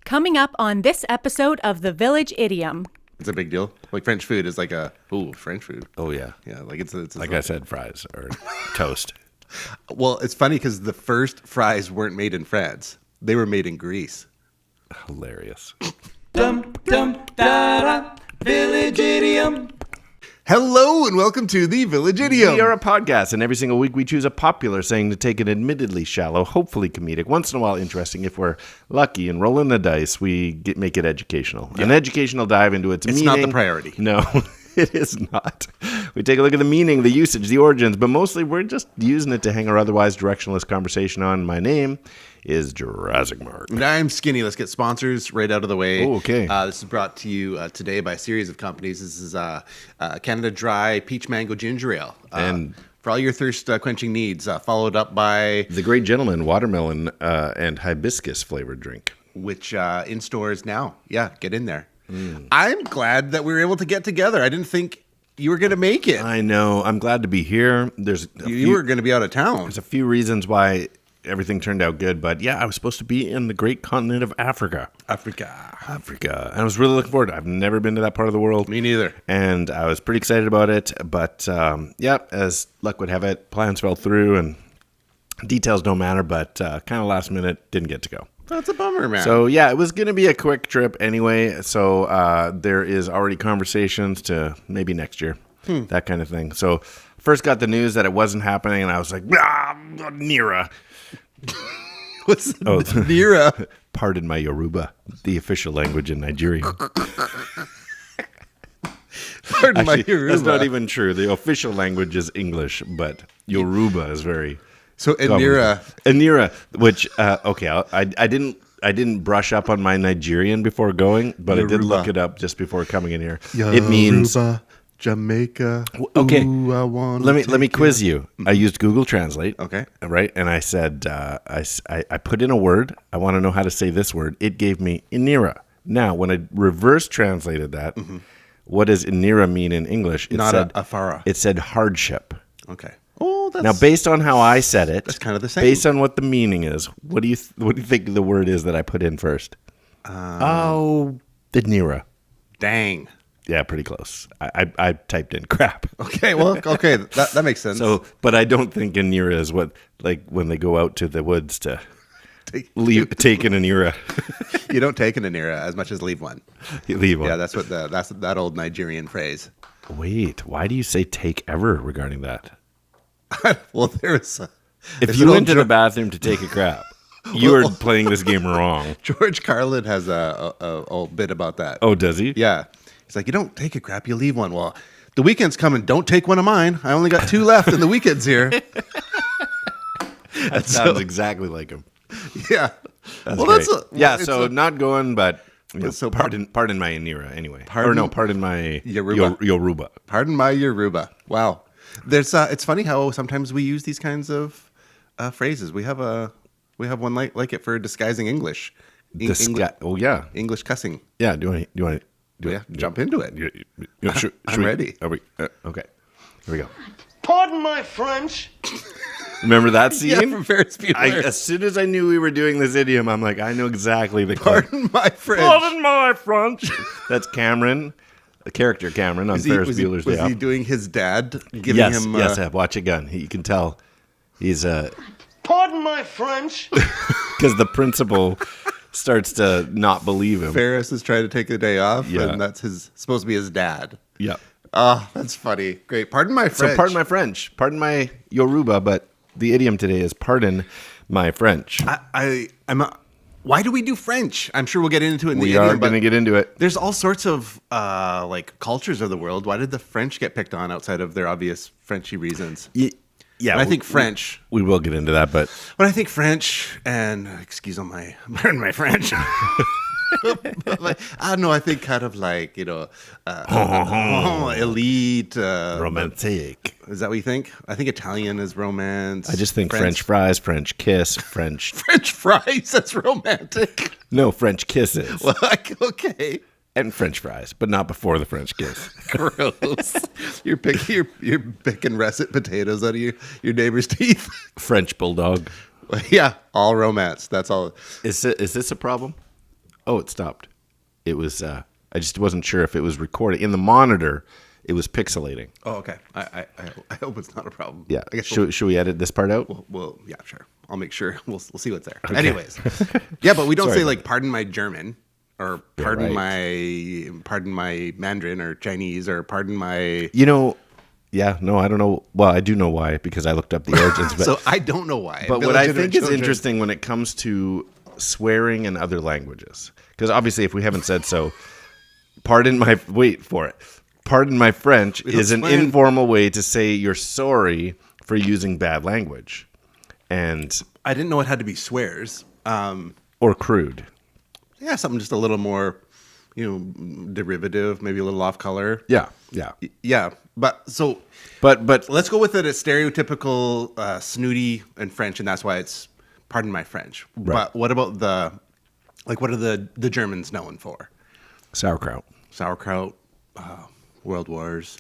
Coming up on this episode of the Village Idiom. It's a big deal. Like French food is like French food. Oh, yeah. Yeah, like it's like I said, fries or toast. Well, it's funny because the first fries weren't made in France. They were made in Greece. Hilarious. Dum dum da da, Village Idiom. Hello and welcome to the Village Idiom. We are a podcast, and every single week we choose a popular saying to take an admittedly shallow, hopefully comedic, once in a while interesting. If we're lucky and rolling the dice, we make it educational. Yeah. An educational dive into its meaning. It's not the priority. No, it is not. We take a look at the meaning, the usage, the origins, but mostly we're just using it to hang our otherwise directionless conversation on. My name is Jurassic Mark. And I'm Skinny. Let's get sponsors right out of the way. Oh, okay. This is brought to you today by a series of companies. This is Canada Dry Peach Mango Ginger Ale. And for all your thirst quenching needs, followed up by The Great Gentleman Watermelon and Hibiscus flavored drink. Which in stores now. Yeah, get in there. I'm glad that we were able to get together. I didn't think you were going to make it. I know. I'm glad to be here. You were going to be out of town. There's a few reasons why everything turned out good, but yeah, I was supposed to be in the great continent of Africa. Africa. And I was really looking forward to it. I've never been to that part of the world. Me neither. And I was pretty excited about it, but yeah, as luck would have it, plans fell through and details don't matter, but kind of last minute, didn't get to go. That's a bummer, man. So yeah, it was going to be a quick trip anyway, so there is already conversations to maybe next year, that kind of thing. So first got the news that it wasn't happening, and I was like, Nira. What's Nira? Pardon my Yoruba, the official language in Nigeria. Pardon my Yoruba. That's not even true. The official language is English, but Yoruba is very... So Anira, which, okay, I didn't brush up on my Nigerian before going, but Yoruba. I did look it up just before coming in here. Yoruba, it means... Jamaica. Okay, ooh, let me quiz you. I used Google Translate. Okay, right, and I said I put in a word. I want to know how to say this word. It gave me Inira. Now, when I reverse translated that, what does Inira mean in English? It said Afara. It said hardship. Okay. Oh, that's... Now, based on how I said it, that's kind of the same. Based on what the meaning is, what do you think the word is that I put in first? Inira. Dang. Yeah, pretty close. I typed in crap. Okay, well, that makes sense. So, but I don't think Inira is what, like when they go out to the woods to take an Inira. You don't take an Inira as much as leave one. You leave one. Yeah, that's that old Nigerian phrase. Wait, why do you say take ever regarding that? Well, there's if you went to the bathroom to take a crap, you are playing this game wrong. George Carlin has a bit about that. Oh, does he? Yeah. He's like, you don't take a crap, you leave one. Well, the weekend's coming. Don't take one of mine. I only got 2 left and the weekend's here. That sounds exactly like him. Yeah. That's great. So not going, but so pardon my Inira anyway. Pardon my Yoruba. Pardon my Yoruba. Wow. There's it's funny how sometimes we use these kinds of phrases. We have one like it for disguising English. English cussing. Yeah. Do you want to jump into it? I'm ready. Okay. Here we go. Pardon my French. Remember that scene? Yeah, from Ferris Bueller. As soon as I knew we were doing this idiom, I'm like, I know exactly the Pardon my French. Pardon my French. That's Cameron, the character Cameron on Ferris Bueller's Day Off. Was he doing his dad? Giving him... Yes, watch a gun. You can tell he's... Pardon my French. Because the principal starts to not believe him. Ferris is trying to take the day off, and that's supposed to be his dad. Yeah. Oh, that's funny. Great. Pardon my French. So pardon my French. Pardon my Yoruba, but the idiom today is pardon my French. Why do we do French? I'm sure we'll get into it in the idiom. We are going to get into it. There's all sorts of cultures of the world. Why did the French get picked on outside of their obvious Frenchy reasons? Yeah, I think French. We will get into that, but when I think French, and pardon my French. I don't know. I think kind of like elite, romantic. Is that what you think? I think Italian is romance. I just think French fries, French kiss, French fries. That's romantic. No, French kisses. Well, okay. And French fries, but not before the French kiss. Gross. You're picking russet potatoes out of your neighbor's teeth. French bulldog. Yeah, all romance. That's all. Is this a problem? Oh, it stopped. It was. I just wasn't sure if it was recording in the monitor. It was pixelating. Oh, okay. I hope it's not a problem. Yeah. I guess Should we edit this part out? we'll yeah, sure. I'll make sure. We'll see what's there. Okay. Anyways, yeah, but we don't say like pardon my German or pardon my Mandarin or Chinese or pardon my. Yeah, no, I don't know. Well, I do know why because I looked up the origins. But, So I don't know why. But what I think is interesting when it comes to swearing in other languages, because obviously if we haven't said so, pardon my French is an informal way to say you're sorry for using bad language. And I didn't know it had to be swears. Or crude. Yeah, something just a little more, derivative, maybe a little off color. Yeah. Yeah, but let's go with it as stereotypical snooty and French, and that's why it's pardon my French. Right. But what about what are the Germans known for? Sauerkraut. World Wars,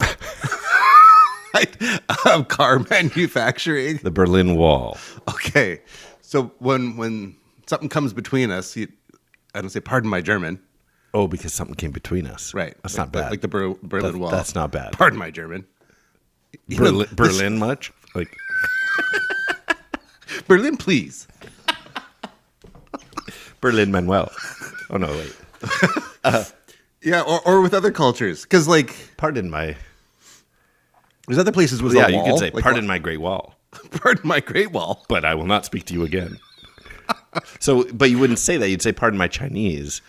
car manufacturing, The Berlin Wall. Okay, so when something comes between us, I don't say pardon my German. Oh, because something came between us. Right. That's not bad. Like the Berlin Wall. That's not bad. Pardon my German. Berlin much? Like Berlin, please. Berlin Manuel. Oh, no, wait. Yeah, or with other cultures. Because, Pardon my... there's other places with Yeah, a wall. you could say, pardon my Great Wall. Pardon my Great Wall. But I will not speak to you again. But you wouldn't say that. You'd say, pardon my Chinese,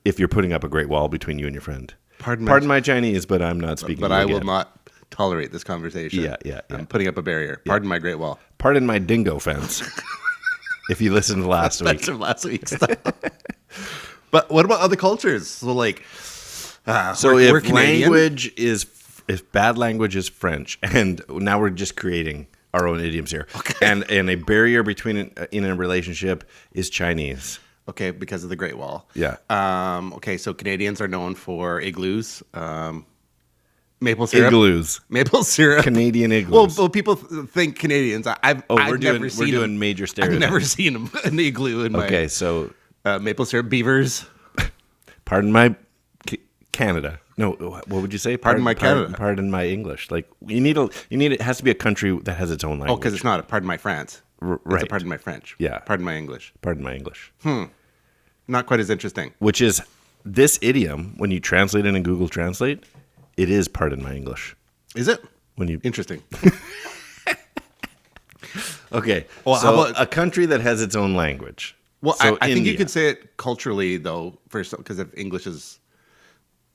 if you're putting up a Great Wall between you and your friend. Pardon my Chinese, but I'm not speaking to you But I again. will not tolerate this conversation. Yeah. I'm putting up a barrier. Pardon my Great Wall. Pardon my dingo fence. If you listened to last week. That's from last week's stuff. But what about other cultures? So, we're Canadian. If bad language is French, and now we're just creating our own idioms here, okay. and a barrier in a relationship is Chinese. Okay, because of the Great Wall. Yeah. Okay, so Canadians are known for igloos, maple syrup. Igloos. Maple syrup. Canadian igloos. Well, people think Canadians. We're doing major stereotypes. I've never seen an igloo in my. Okay, so maple syrup beavers. Pardon my Canada. No, what would you say? Pardon my Canada. Pardon my English. Like you need it has to be a country that has its own language. Oh, because it's not a pardon my France. Right. It's a pardon my French. Yeah. Pardon my English. Pardon my English. Not quite as interesting. Which is this idiom when you translate it in Google Translate, it is pardon my English. Is it? Interesting. Okay. Well, so how about a country that has its own language? Well, so I think you could say it culturally, though, first, because if English is,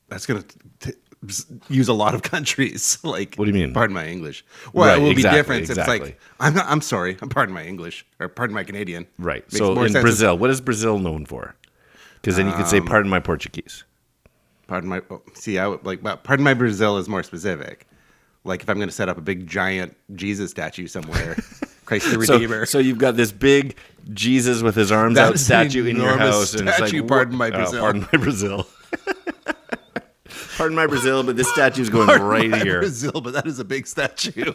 that's going to use a lot of countries. Like, what do you mean? Pardon my English. Well, right, it will exactly, be different. Exactly. It's like, I'm sorry, pardon my English, or pardon my Canadian. Right. Makes so more in sense Brazil, what is Brazil known for? Because then you could say pardon my Portuguese. Pardon my, pardon my Brazil is more specific. Like if I'm going to set up a big giant Jesus statue somewhere, Christ the Redeemer. So you've got this big Jesus with his arms out statue in your house, and it's like, pardon my Brazil. Pardon my Brazil. Pardon my Brazil, but this statue's going right here. Brazil, but that is a big statue.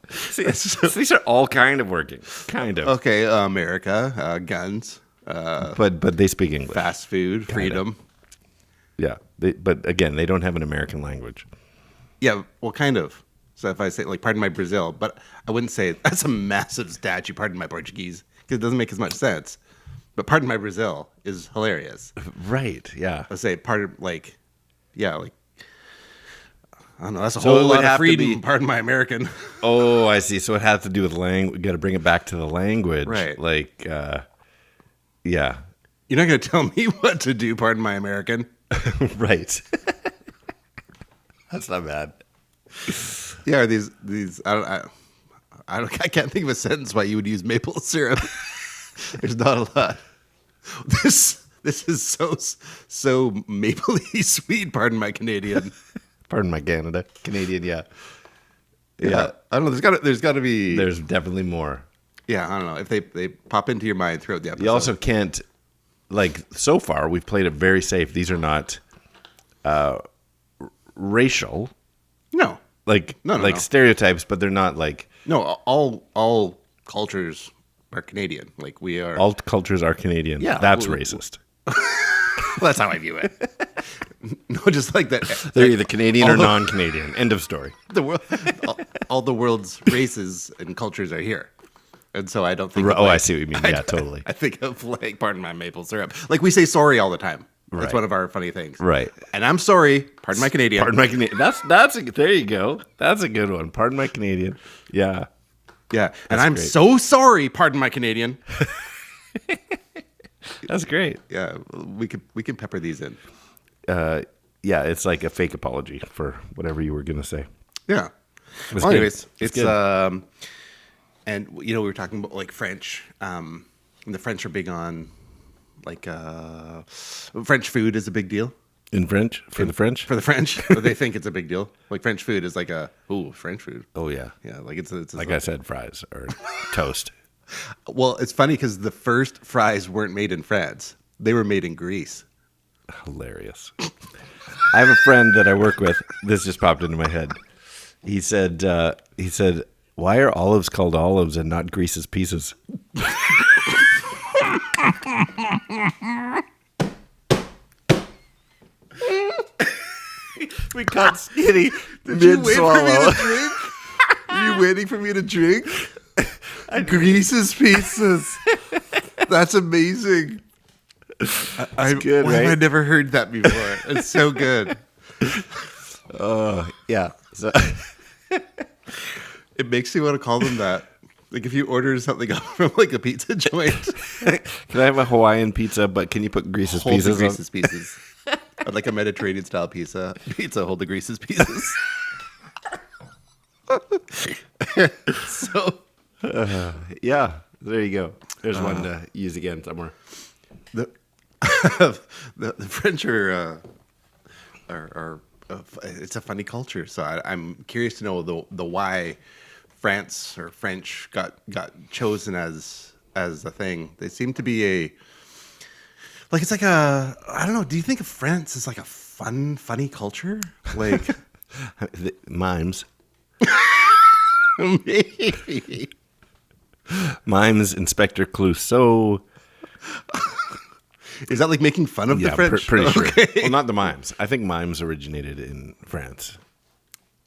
See, these are all kind of working. Kind of. Okay, America, guns. But they speak English. Fast food, freedom. Yeah, but again, they don't have an American language. Yeah, well, kind of. So if I say, pardon my Brazil, but I wouldn't say that's a massive statue, pardon my Portuguese, because it doesn't make as much sense. But pardon my Brazil is hilarious. Right, yeah. I say, I don't know, that's a So whole it would lot of have to freedom, be- pardon my American. Oh, I see. So it has to do with language. We got to bring it back to the language. Right. Yeah. You're not going to tell me what to do, pardon my American. Right. That's not bad. Yeah, are these I can't think of a sentence why you would use maple syrup. There's not a lot. This is so mapley sweet. Pardon my Canadian. Pardon my Canada. Canadian, yeah. Yeah. I don't know. There's got to be. There's definitely more. Yeah, I don't know if they pop into your mind throughout the episode. You also can't, so far we've played it very safe. These are not racial. No. No. No. Stereotypes, but they're not like. No, all cultures are Canadian. Like we are. All cultures are Canadian. Yeah, That's racist. Well, that's how I view it. No, just like that. They're either Canadian or non-Canadian. End of story. The world, all the world's races and cultures are here. And so I don't think. I see what you mean. Yeah, totally. I think of like, pardon my maple syrup. Like we say sorry all the time. That's Right. one of our funny things. Right. And I'm sorry. Pardon my Canadian. Pardon my Canadian. There you go. That's a good one. Pardon my Canadian. Yeah. Yeah. And I'm great. so sorry. Pardon my Canadian. That's great. Yeah. We can pepper these in. Yeah, it's like a fake apology for whatever you were going to say. Yeah. It's Well, good. anyways, it's good. and we were talking about like French. And the French are big on like French food is a big deal In French? For the French? for the French. They think it's a big deal. Like French food is like French food. Oh, yeah. Yeah, like it's Like I said, fries or toast. Well, it's funny because the first fries weren't made in France; they were made in Greece. Hilarious. I have a friend that I work with. This just popped into my head. He said, why are olives called olives and not Grease's pieces? We got skinny mid-swallow. Are you waiting for me to drink? Grease's pieces. That's amazing. good, why have I right? never heard that before? It's so good. Yeah. So, It makes me want to call them that. Like if you order something up from like a pizza joint, can I have a Hawaiian pizza, but can you put Grease's hold the pieces on? Grease's pieces. I'd like a Mediterranean style pizza. Hold the Grease's pieces. So Yeah. There you go. There's one to use again somewhere. the the French are it's a funny culture. So I'm curious to know the why France or French got chosen as a thing. They seem to be it's like I don't know. Do you think of France as like a funny culture? Like Mimes. maybe. Mimes, Inspector Clouseau. Is that like making fun of the French? Pretty sure. Okay. Well, not the mimes. I think mimes originated in France.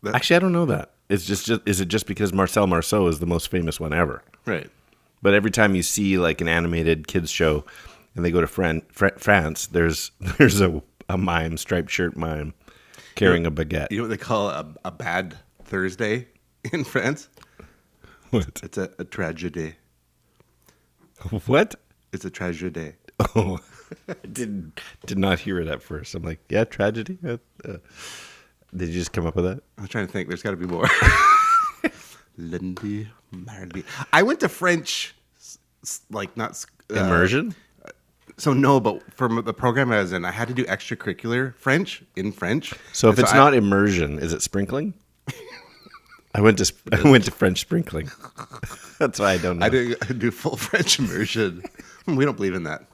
That- Actually, I don't know that. It's just is it just because Marcel Marceau is the most famous one ever? Right. But every time you see like an animated kids show and they go to France, there's a mime, striped shirt mime, carrying a baguette. You know what they call a bad Thursday in France? What? It's a tragedy. What? It's a tragedy. Oh, I did not hear it at first. I'm like, yeah, tragedy. Did you just come up with that? I'm trying to think. There's got to be more. Lindy, Marley. I went to French, like not Immersion? So no, but for the program I was in, I had to do extracurricular French in French. So if And it's not immersion, is it sprinkling? I went to French sprinkling. That's why I don't know. I didn't do full French immersion. We don't believe in that.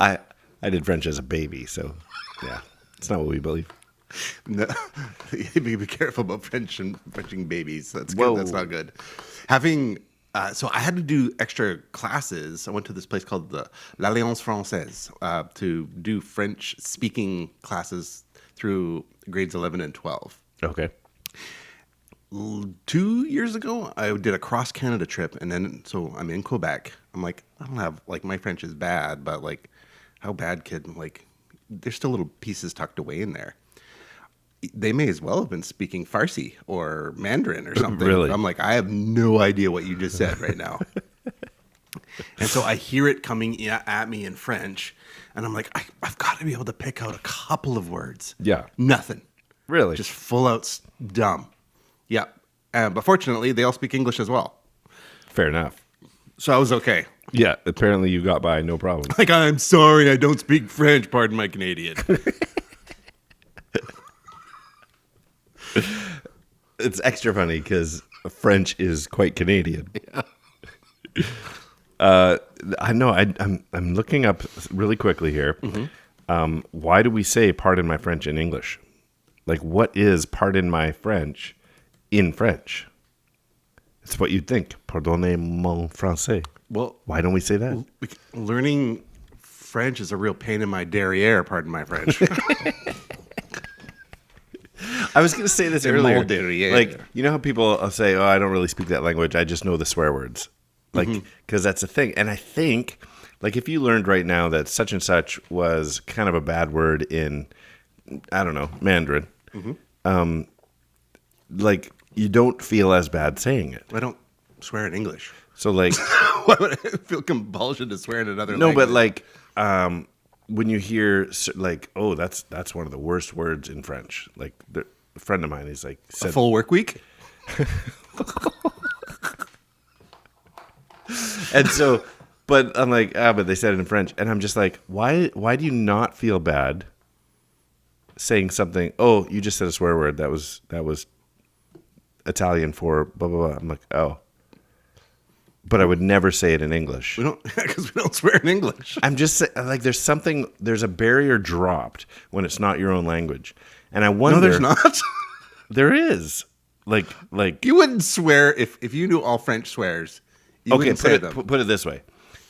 I did French as a baby, so yeah, it's not what we believe. No, be careful about Frenching babies. That's good. Whoa. That's not good. Having so I had to do extra classes. I went to this place called the l'Alliance Française to do French speaking classes through grades 11 and 12. Okay. 2 years ago, I did a cross Canada trip, and then so I'm in Quebec. I'm like, I don't have like my French is bad, but like, how bad could like? There's still little pieces tucked away in there. They may as well have been speaking Farsi or Mandarin or something. Really? I'm like, I have no idea what you just said right now. And so I hear it coming at me in French, and I'm like, I've got to be able to pick out a couple of words. Yeah. Nothing. Really? Just full out dumb. Yeah. But fortunately, they all speak English as well. Fair enough. So I was okay. Yeah, apparently you got by no problem. Like, I'm sorry, I don't speak French. Pardon my Canadian. It's extra funny because French is quite Canadian. Yeah. I know. I'm looking up really quickly here. Mm-hmm. Why do we say "pardon my French" in English? Like, what is "pardon my French" in French? It's what you'd think. Pardon.My.French. Well, Why don't we say that? learning French is a real pain in my derriere, pardon my French. I was going to say this earlier. derriere. Like, you know how people say, oh, I don't really speak that language. I just know the swear words. Like, because that's a thing. And I think, like, if you learned right now that such and such was kind of a bad word in, I don't know, Mandarin, like, you don't feel as bad saying it. I don't swear in English. So, like, Why would I feel compulsion to swear in another no, language? but like, when you hear like, oh, that's one of the worst words in French. Like, a friend of mine is like, a said, full work week? and so, but I'm like, but they said it in French, and I'm just like, why do you not feel bad saying something? Oh, you just said a swear word. That was Italian for blah blah blah. I'm like, oh. But I would never say it in English. We don't, because we don't swear in English. I'm just saying, like, there's a barrier dropped when it's not your own language. And I wonder. No, there's not. There is. Like. You wouldn't swear if you knew all French swears. You wouldn't say them. Put it this way.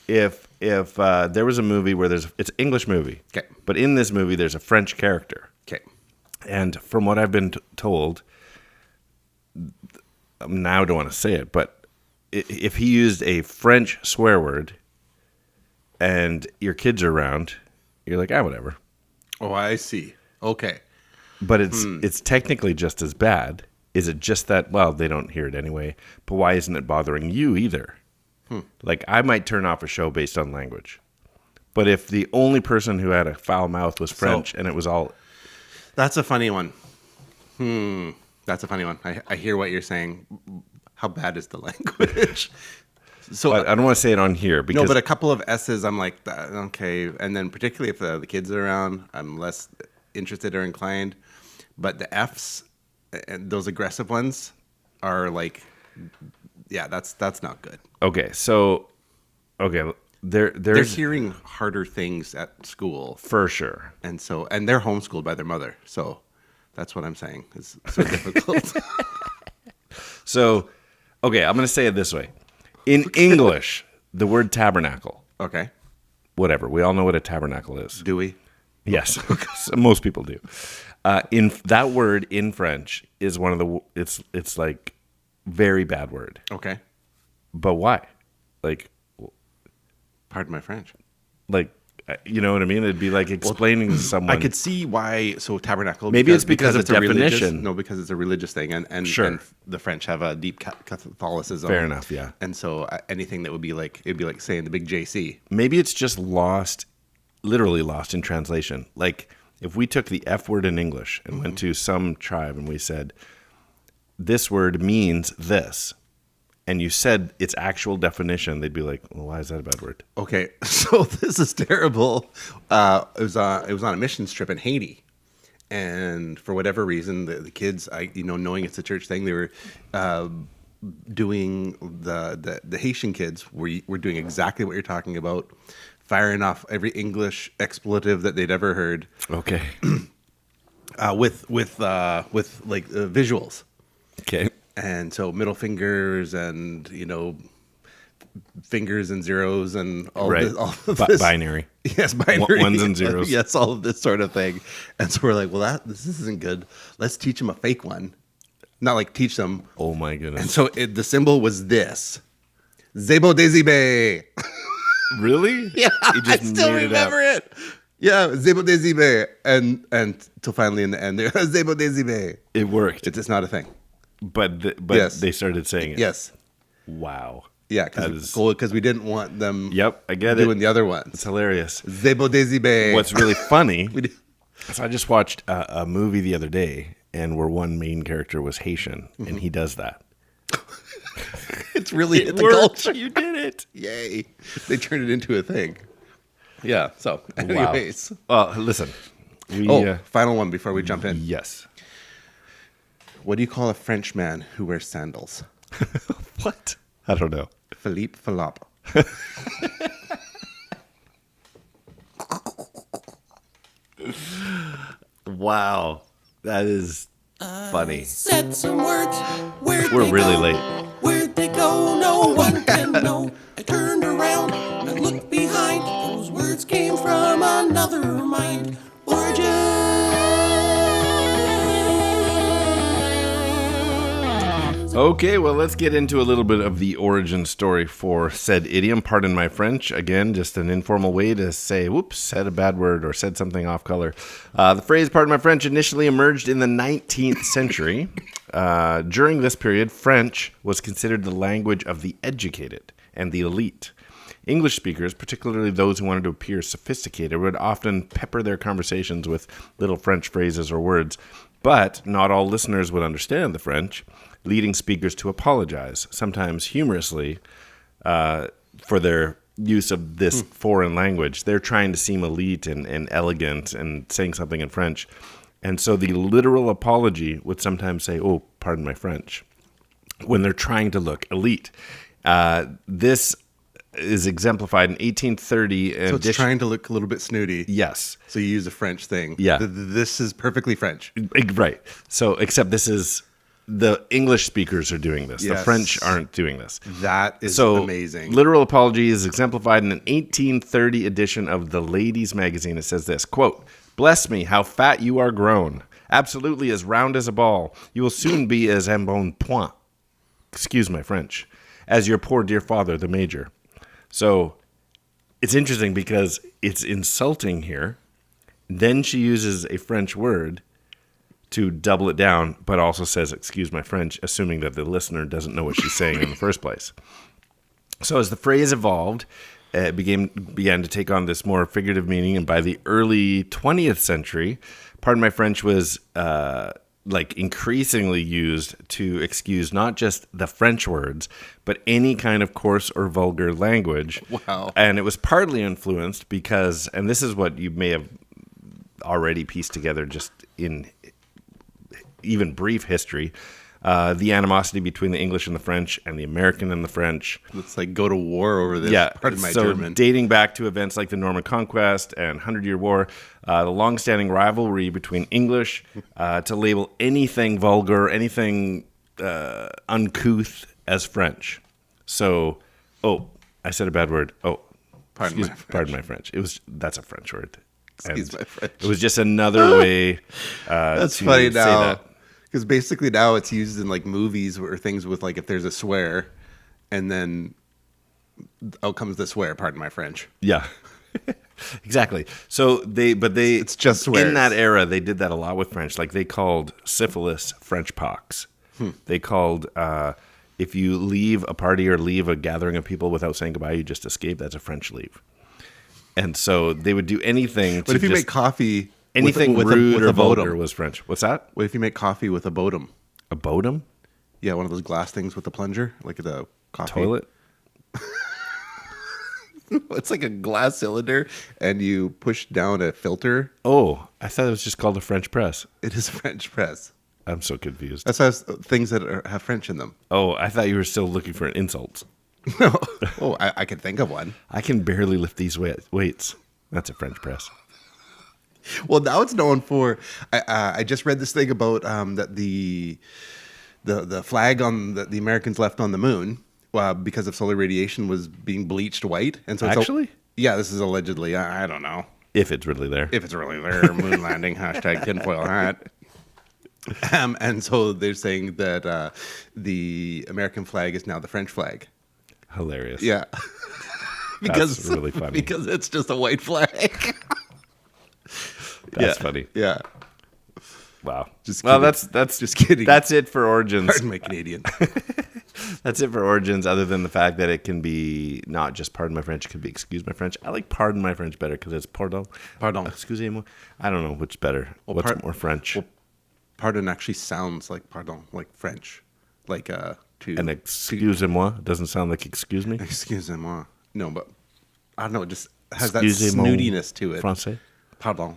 If there was a movie where it's an English movie. Okay. But in this movie, there's a French character. Okay. And from what I've been told, now I don't want to say it, but if he used a French swear word and your kids are around, you're like, whatever. Oh, I see. Okay. But it's technically just as bad. Is it just that, well, they don't hear it anyway, but why isn't it bothering you either? Like, I might turn off a show based on language. But if the only person who had a foul mouth was French and it was all... That's a funny one. That's a funny one. I hear what you're saying. How bad is the language? So But I don't want to say it on here because... No, but a couple of S's, I'm like, okay. And then particularly if the kids are around, I'm less interested or inclined. But the F's, and those aggressive ones, are like, yeah, that's not good. Okay, so... Okay, They're there's... hearing harder things at school. For sure. And they're homeschooled by their mother. So that's what I'm saying. It's so difficult. So, okay, I'm going to say it this way. In English, the word tabernacle, Okay. whatever, we all know what a tabernacle is. Do we? Yes, so most people do. In that word in French is one of the it's like very bad word. Okay. But why? Like Pardon my French. You know what I mean? It'd be like explaining to someone. I could see why. So tabernacle. Maybe it's because of it's a religious- definition. No, because it's a religious thing, and Sure. and the French have a deep Catholicism. Fair enough, yeah. And so anything that would be like, it'd be like saying the big JC. Maybe it's just literally lost in translation. Like if we took the F word in English and went to some tribe and we said, this word means this, and you said its actual definition, they'd be like, well, why is that a bad word? Okay, so this is terrible. It was on a missions trip in Haiti, and for whatever reason, the kids, knowing it's a church thing, they were doing the Haitian kids were doing exactly what you're talking about, firing off every English expletive that they'd ever heard. Okay. With like visuals. Okay. And so middle fingers and, fingers and zeros and all Right. this. All of this. Binary. Yes, binary. Ones and zeros. Yes, all of this sort of thing. And so we're like, well, this isn't good. Let's teach them a fake one. Not like teach them. Oh, my goodness. And so the symbol was this. Zebo Dezibe. Really? Yeah, You just I still made remember it. it. Yeah, Zebo Dezibe. And till finally in the end, Zebo Dezibe. It worked. It's not a thing. But Yes. they started saying it. Yes. Wow. Yeah, That is- because we didn't want them Yep, I get doing it. the other It's ones. hilarious. Zebo Dezibe. What's really funny We do- is I just watched a movie the other day, and where one main character was Haitian, and he does that. It's really It the worked. culture. You did it. Yay. They turned it into a thing. Yeah, so Wow. anyways. Listen. We, Final one before we jump in. yes. What do you call a French man who wears sandals? What? I don't know. Philippe Philop. Wow. That is funny. Said some words. Where'd We're they really go? late. Where'd they no one can know. I turned around and looked behind. Those words came from another mind. Origin. Okay, well, let's get into a little bit of the origin story for said idiom. Pardon my French. Again, just an informal way to say, whoops, said a bad word or said something off color. The phrase, pardon my French, initially emerged in the 19th century. During this period, French was considered the language of the educated and the elite. English speakers, particularly those who wanted to appear sophisticated, would often pepper their conversations with little French phrases or words. But not all listeners would understand the French, leading speakers to apologize, sometimes humorously, for their use of this foreign language. They're trying to seem elite and elegant and saying something in French. And so the literal apology would sometimes say, oh, pardon my French, when they're trying to look elite. This is exemplified in 1830. So it's trying to look a little bit snooty. Yes. So you use a French thing. Yeah. This is perfectly French. Right. So except this is the English speakers are doing this. Yes. The French aren't doing this. That is So amazing. literal apology is exemplified in an 1830 edition of the Ladies magazine. It says this, quote, "Bless me, how fat you are grown. Absolutely as round as a ball. You will soon be as embonpoint. Excuse my French. As your poor dear father, the major." So it's interesting because it's insulting here. Then she uses a French word to double it down, but also says, excuse my French, assuming that the listener doesn't know what she's saying in the first place. So as the phrase evolved, it began to take on this more figurative meaning. And by the early 20th century, pardon my French was increasingly used to excuse not just the French words, but any kind of coarse or vulgar language. Wow. And it was partly influenced because, and this is what you may have already pieced together just in even brief history, the animosity between the English and the French and the American and the French. Let's go to war over this. Yeah, Pardon my so German. dating back to events like the Norman Conquest and 100-Year War, the long-standing rivalry between English to label anything vulgar, anything uncouth as French. So, I said a bad word. Pardon my French. That's a French word. Excuse my French. It was just another way That's to funny say now. that. Because basically now it's used in movies or things with if there's a swear, and then out comes the swear. Pardon my French. Yeah, exactly. So it's just swears. In that era, they did that a lot with French. Like they called syphilis French pox. They called if you leave a party or leave a gathering of people without saying goodbye, you just escape. That's a French leave. And so they would do anything. But if you make coffee, anything with rude a or vulgar bodum. was French. What's that? What if you make coffee with a bodum? A bodum? Yeah, one of those glass things with the plunger, like the coffee Toilet? It's like a glass cylinder, and you push down a filter. Oh, I thought it was just called a French press. It is a French press. I'm so confused. That's why things that have French in them. Oh, I thought you were still looking for an insult. No. Oh, I can think of one. I can barely lift these weights. That's a French press. Well, now it's known for. I just read this thing about that the flag on the Americans left on the moon because of solar radiation was being bleached white, and so Actually, yeah, this is allegedly. I don't know if it's really there. If it's really there, moon landing # tinfoil hat. And so they're saying that the American flag is now the French flag. Hilarious. Yeah. Because that's really funny. Because it's just a white flag. That's funny. Yeah. Wow. Just kidding. Well, that's just kidding. That's it for origins. Pardon my Canadian. That's it for origins, other than the fact that it can be not just pardon my French, it could be excuse my French. I like pardon my French better because it's pardon. Pardon. Excusez-moi. I don't know which better. What's more French? Well, pardon actually sounds like pardon, like French. Like to. And excusez-moi doesn't sound like excuse me? Excusez-moi. No, but I don't know. It just has that Excusez-moi snootiness to it. Français? Pardon.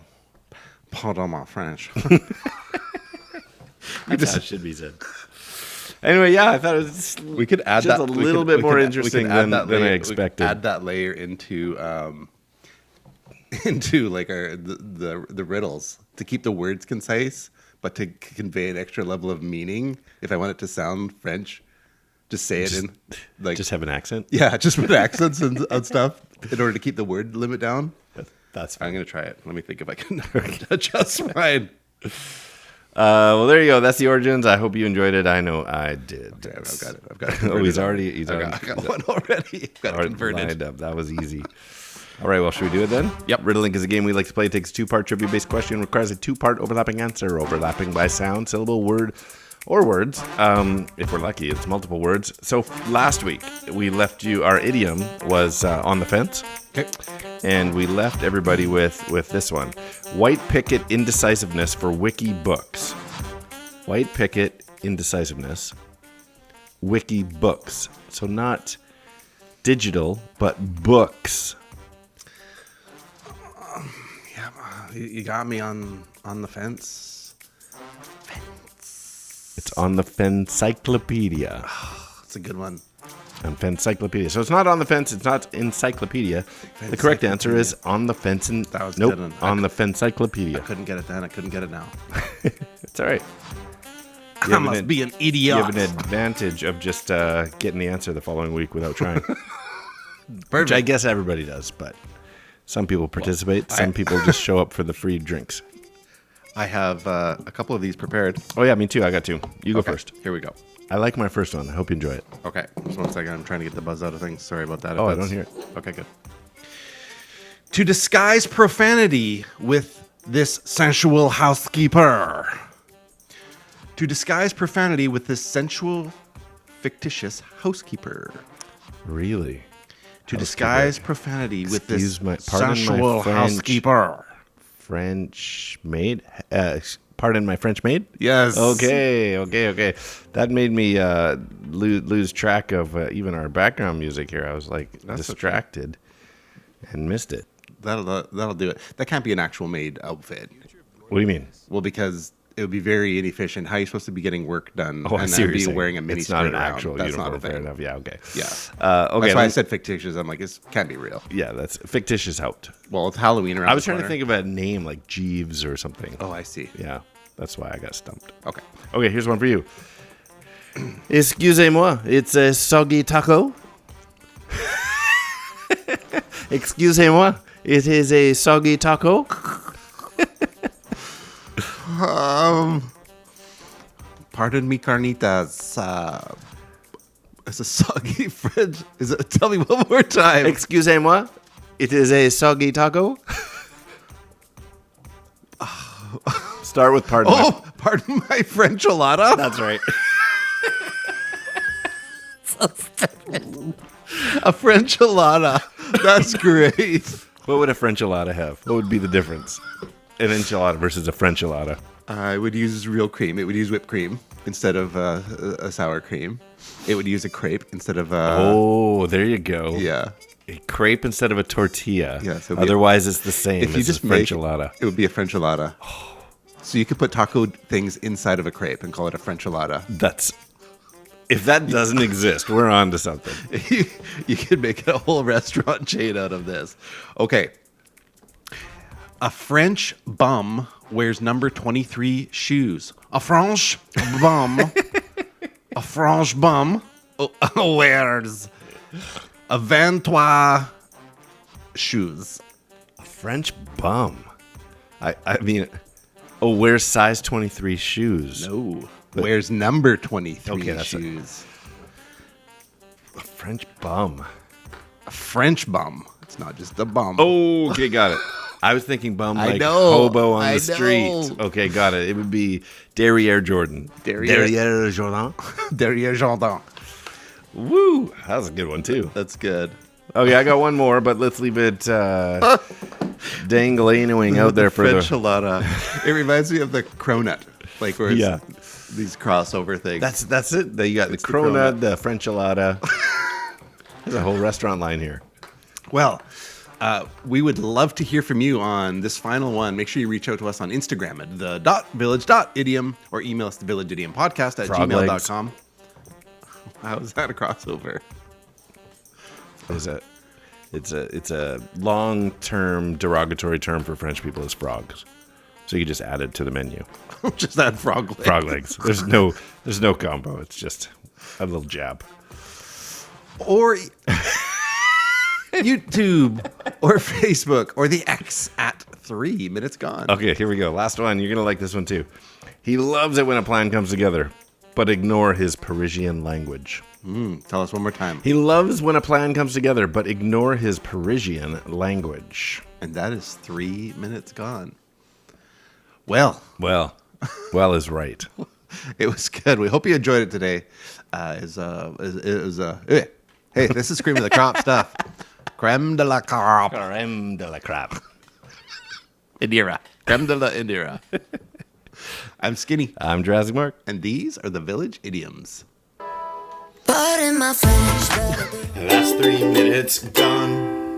Pardon.My French. That's how it should be said. Anyway, yeah, I thought it was we could add just that, a little bit more interesting than I expected. Add that layer into like the riddles to keep the words concise, but to convey an extra level of meaning. If I want it to sound French, Just say it in like Just have an accent? yeah, just with accents and stuff in order to keep the word limit down. That's fine. I'm gonna try it. Let me think if I can adjust mine. Well, there you go. That's the origins. I hope you enjoyed it. I know I did. Okay, I've got it. Oh, he's already. I got one already. Got it converted. Lined up. That was easy. All right, well, should we do it then? Yep. Riddling is a game we like to play. It takes a two-part trivia-based question, requires a two-part overlapping answer, overlapping by sound, syllable, word, or words. If we're lucky, it's multiple words. So last week, we left you, our idiom was on the fence. Okay. And we left everybody with this one. White picket indecisiveness for wiki books. White picket indecisiveness, wiki books. So not digital, but books. You got me on the fence. It's on the Fencyclopedia. That's a good one. On Fencyclopedia. So it's not on the fence. It's not encyclopedia. The correct answer is on the fence. That was nope, good one. on the Fencyclopedia. I couldn't get it then. I couldn't get it now. It's all right. I must be an idiot. You have an advantage of just getting the answer the following week without trying. Which I guess everybody does, but some people participate. Some people just show up for the free drinks. I have a couple of these prepared. Oh, yeah, me too. I got two. You go Okay, first. Here we go. I like my first one. I hope you enjoy it. Okay, just 1 second. I'm trying to get the buzz out of things. Sorry about that. Oh, I don't hear it. Okay, good. To disguise profanity with this sensual housekeeper. To disguise profanity with this sensual, fictitious housekeeper. Really? To disguise profanity with this Pardon my sensual French. housekeeper. French maid? Pardon my French maid? Yes. Okay. That made me lose track of even our background music here. I was like distracted and missed it. That'll do it. That can't be an actual maid outfit. What do you mean? Well, because it would be very inefficient. How are you supposed to be getting work done Oh, I and see what then be you're saying. wearing a mini It's not an skirt around? actual That's uniform. not a Fair thing. enough. Yeah, okay. Yeah. Okay. That's why I said fictitious. I'm like, it can't be real. Yeah, that's fictitious helped. Well, it's Halloween around I was the trying to corner. think of a name like Jeeves or something. Oh, I see. Yeah, that's why I got stumped. Okay. Okay, here's one for you. Excusez-moi, it's a soggy taco. Excusez-moi, it is a soggy taco. Pardon me, carnitas. It's a soggy French. Tell me one more time. Excusez-moi, it is a soggy taco. Start with pardon. Pardon my Frenchilada. That's right. A Frenchilada. That's great. What would a Frenchilada have? What would be the difference? An enchilada versus a Frenchilada. I would use real cream. It would use whipped cream instead of a sour cream. It would use a crepe instead of a... Oh, there you go. Yeah. A crepe instead of a tortilla. Yeah, so otherwise, it's the same. If you as just a make Frenchilada. it would be a Frenchilada. So you could put taco things inside of a crepe and call it a Frenchilada. That's... If that doesn't exist, we're on to something. You could make a whole restaurant chain out of this. Okay. A French bum wears number 23 shoes. A French bum. A French bum wears a 23 shoes. A French bum. I mean... Oh, wears size 23 shoes. No. Wears number 23 Okay, that's shoes. A French bum. A French bum. It's not just a bum. Oh, okay, got it. I was thinking bum I like know, hobo on I the street. know. Okay, got it. It would be Derriere Jordan. Derriere Jordan. Derriere Jardin. Woo! That was a good one, too. That's good. Okay, I got one more, but let's leave it dangling out there for the... Frenchilada. It reminds me of the cronut. Like where it's these crossover things. That's it. You got the It's the cronut, the Frenchilada. There's a whole restaurant line here. Well, we would love to hear from you on this final one. Make sure you reach out to us on Instagram at the.village.idiom or email us thevillageidiompodcast at gmail.com. How is that a crossover? It's a long-term derogatory term for French people is frogs. So you just add it to the menu. Just add frog legs. Frog legs. There's no combo. It's just A little jab. Or YouTube or Facebook or the X at 3 minutes gone. Okay, here we go. Last one. You're going to like this one too. He loves it when a plan comes together, but ignore his Parisian language. Tell us one more time. He loves when a plan comes together, but ignore his Parisian language. And that is 3 minutes gone. Well is right. It was good. We hope you enjoyed it today. Hey, this is cream of the crop stuff. Creme de la crop. Creme de la crap. Indira. Creme de la Indira. I'm Skinny. I'm Jurassic Mark. And these are the Village Idioms. Pardon my French, That's 3 minutes gone.